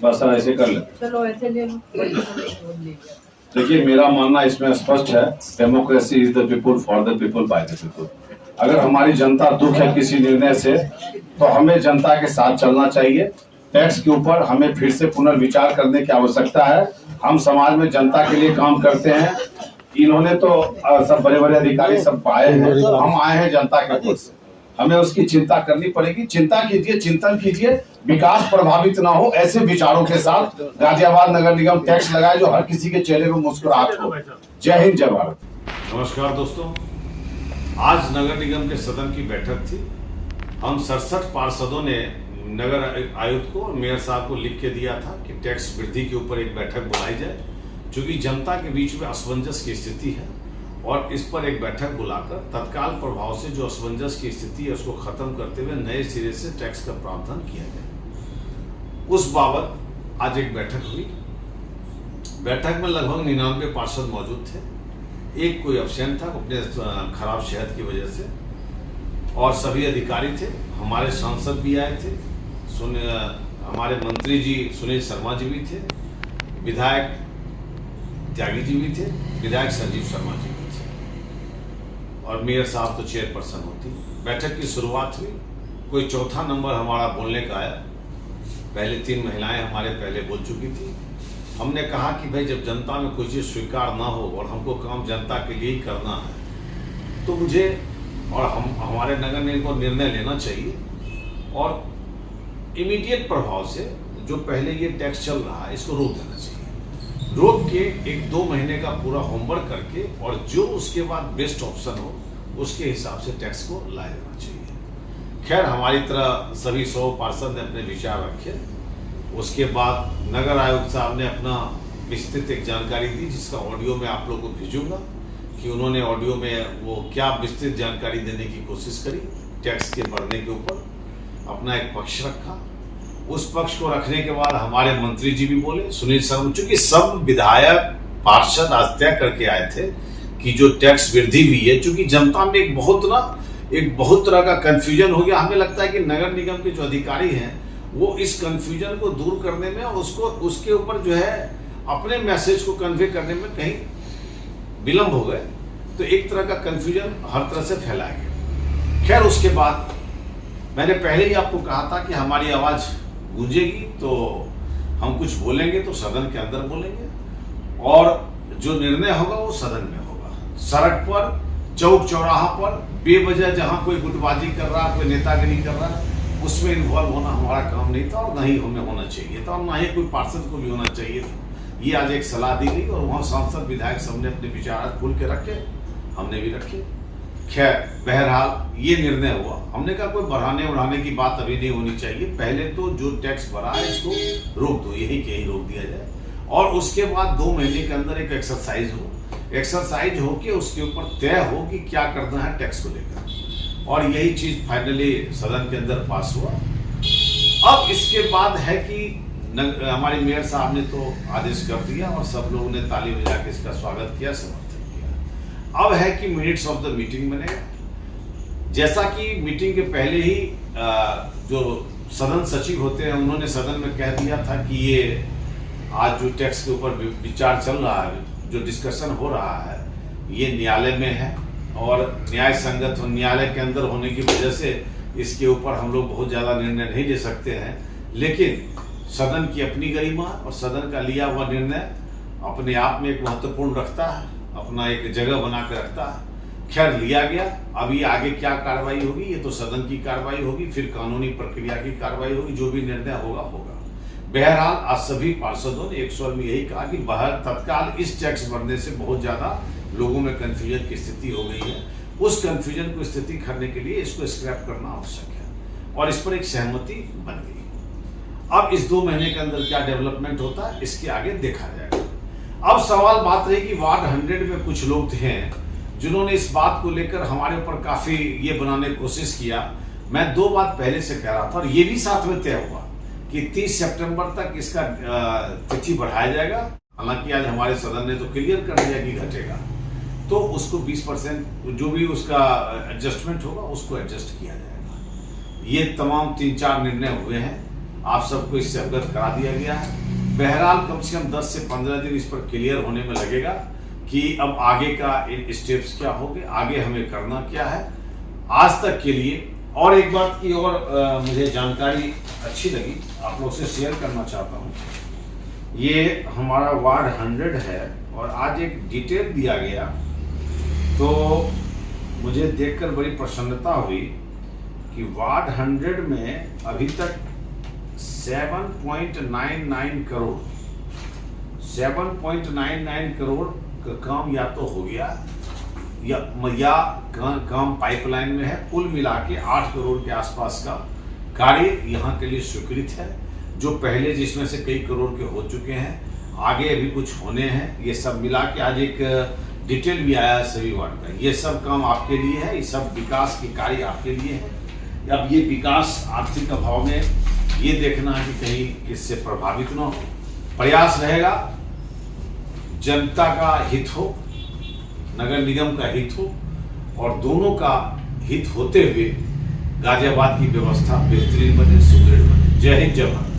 बस सर ऐसे कर ले। चलो ऐसे ले लो। देखिए, मेरा मानना इसमें स्पष्ट है, democracy is the people for the people by the people. अगर हमारी जनता दुख है किसी निर्णय से, तो हमें जनता के साथ चलना चाहिए। टैक्स के ऊपर हमें फिर से पुनर्विचार करने की आवश्यकता है। हम समाज में जनता के लिए काम करते हैं। इन्होंने तो सब बड़े बड़े अधिकारी सब आए हैं, हम आए हैं जनता के पक्ष से। हमें उसकी चिंता करनी पड़ेगी। चिंता कीजिए, चिंतन कीजिए, विकास प्रभावित ना हो, ऐसे विचारों के साथ गाजियाबाद नगर निगम टैक्स लगाए जो हर किसी के चेहरे में मुस्कुराहट हो। जय हिंद, जय भारत। नमस्कार दोस्तों, आज नगर निगम के सदन की बैठक थी। हम 67 पार्षदों ने नगर आयुक्त को और मेयर साहब को लिख के दिया था कि टैक्स वृद्धि के ऊपर एक बैठक बुलाई जाए, क्योंकि जनता के बीच में असमंजस की स्थिति है और इस पर एक बैठक बुलाकर तत्काल प्रभाव से जो असमंजस की स्थिति है उसको खत्म करते हुए नए सिरे से टैक्स का प्रावधान किया जाए। उस बाबत आज एक बैठक हुई। बैठक में लगभग 99 पार्षद मौजूद थे। एक कोई अब्सेंट था अपने खराब सेहत की वजह से, और सभी अधिकारी थे। हमारे सांसद भी आए थे, हमारे मंत्री जी सुनील शर्मा जी भी थे, विधायक त्यागी जी भी थे, विधायक संजीव शर्मा जी भी थे, और मेयर साहब तो चेयरपर्सन होती। बैठक की शुरुआत हुई। कोई चौथा नंबर हमारा बोलने का आया। पहले 3 महिलाएं हमारे पहले बोल चुकी थी। हमने कहा कि भाई जब जनता में कोई चीज़ स्वीकार ना हो और हमको काम जनता के लिए ही करना है, तो मुझे और हमारे नगर निगम को निर्णय लेना चाहिए और इमीडिएट प्रभाव से जो पहले ये टैक्स चल रहा है इसको रोक देना चाहिए। रोक के 1-2 महीने का पूरा होमवर्क करके और जो उसके बाद बेस्ट ऑप्शन हो उसके हिसाब से टैक्स को लाया जाना चाहिए। खैर, हमारी तरह सभी 100 पार्षद ने अपने विचार रखे। उसके बाद नगर आयुक्त साहब ने अपना विस्तृत एक जानकारी दी, जिसका ऑडियो में आप लोगों को भेजूंगा कि उन्होंने ऑडियो में वो क्या विस्तृत जानकारी देने की कोशिश करी। टैक्स के बढ़ने के ऊपर अपना एक पक्ष रखा। उस पक्ष को रखने के बाद हमारे मंत्री जी भी बोले, सुनील शर्मा, चूंकि सब विधायक पार्षद आज तय करके आए थे कि जो टैक्स वृद्धि हुई है, चूंकि जनता में एक बहुत तरह का कंफ्यूजन हो गया। हमें लगता है कि नगर निगम के जो अधिकारी हैं वो इस कंफ्यूजन को दूर करने में और उसके ऊपर जो है अपने मैसेज को कन्वे करने में कहीं विलंब हो गए, तो एक तरह का कंफ्यूजन हर तरह से फैलाया गया। खैर, उसके बाद मैंने पहले ही आपको कहा था कि हमारी आवाज गूंजेगी तो हम कुछ बोलेंगे तो सदन के अंदर बोलेंगे, और जो निर्णय होगा वो सदन में होगा। सड़क पर, चौक चौराहा पर बेवजह जहां कोई गुटबाजी कर रहा, कोई नेतागिरी कर रहा, उसमें इन्वॉल्व होना हमारा काम नहीं था और ना ही हमें होना चाहिए था और ना ही कोई पार्षद को भी होना चाहिए था। ये आज एक सलाह दी गई और वहाँ सांसद विधायक सबने अपने विचार खोल के रखे, हमने भी रखे। खैर, बहरहाल ये निर्णय हुआ। हमने कहा कोई बढ़ाने की बात अभी नहीं होनी चाहिए। पहले तो जो टैक्स बढ़ा है इसको रोक दो, यही के ही रोक दिया जाए, और उसके बाद 2 महीने के अंदर एक एक्सरसाइज हो कि उसके ऊपर तय हो कि क्या करना है टैक्स को लेकर, और यही चीज फाइनली सदन के अंदर पास हुआ। अब इसके बाद है कि हमारे मेयर साहब ने तो आदेश कर दिया और सब लोगों ने ताली बजा के इसका स्वागत किया, समर्थन किया। अब है कि मिनट्स ऑफ द मीटिंग बनेगा। जैसा कि मीटिंग के पहले ही जो सदन सचिव होते हैं उन्होंने सदन में कह दिया था कि ये आज जो टैक्स के ऊपर विचार चल रहा है, जो डिस्कशन हो रहा है, ये न्यायालय में है और न्याय संगत न्यायालय के अंदर होने की वजह से इसके ऊपर हम लोग बहुत ज़्यादा निर्णय नहीं ले सकते हैं। लेकिन सदन की अपनी गरिमा और सदन का लिया हुआ निर्णय अपने आप में एक महत्वपूर्ण रखता है, अपना एक जगह बना कर रखता है। खैर, लिया गया। अभी आगे क्या कार्रवाई होगी ये तो सदन की कार्रवाई होगी, फिर कानूनी प्रक्रिया की कार्रवाई होगी। जो भी निर्णय होगा। बहरहाल, आज सभी पार्षदों ने एक स्वर में यही कहा कि तत्काल इस टैक्स बढ़ने से बहुत ज्यादा लोगों में कंफ्यूजन की स्थिति हो गई है। उस कंफ्यूजन को स्थिति करने के लिए इसको स्क्रैप करना आवश्यक है, और इस पर एक सहमति बन गई। अब इस 2 महीने के अंदर क्या डेवलपमेंट होता है इसके आगे देखा जाएगा। अब सवाल बात रही कि वार्ड 100 में कुछ लोग थे जिन्होंने इस बात को लेकर हमारे ऊपर काफी ये बनाने की कोशिश किया। मैं 2 बात पहले से कह रहा था और ये भी साथ में तय हुआ कि 30 सितंबर तक इसका तिथि बढ़ाया जाएगा। हालांकि आज हमारे सदन ने तो क्लियर कर दिया कि घटेगा, तो उसको 20% जो भी उसका एडजस्टमेंट होगा उसको एडजस्ट किया जाएगा। ये तमाम 3-4 निर्णय हुए हैं आप सबको इससे अवगत करा दिया गया है। बहरहाल कम से कम 10 से 15 दिन इस पर क्लियर होने में लगेगा कि अब आगे का स्टेप्स क्या होंगे, आगे हमें करना क्या है। आज तक के लिए और एक बात की और मुझे जानकारी अच्छी लगी, आप लोग से शेयर करना चाहता हूँ। ये हमारा वार्ड 100 है और आज एक डिटेल दिया गया तो मुझे देखकर बड़ी प्रसन्नता हुई कि वार्ड 100 में अभी तक 7.99 करोड़ का काम या तो हो गया या काम पाइपलाइन में है। कुल मिला के 8 करोड़ के आसपास का कार्य यहाँ के लिए स्वीकृत है, जो पहले जिसमें से कई करोड़ के हो चुके हैं, आगे अभी कुछ होने हैं। ये सब मिला के आज एक डिटेल भी आया सभी वार्ड का। ये सब काम आपके लिए है, ये सब विकास के कार्य आपके लिए है। अब ये विकास आर्थिक अभाव में ये देखना है कि कहीं इससे प्रभावित ना हो। प्रयास रहेगा जनता का हित हो, नगर निगम का हित हो और दोनों का हित होते हुए गाजियाबाद की व्यवस्था बेहतरीन बने, सुदृढ़ बने। जय हिंद, जय भारत।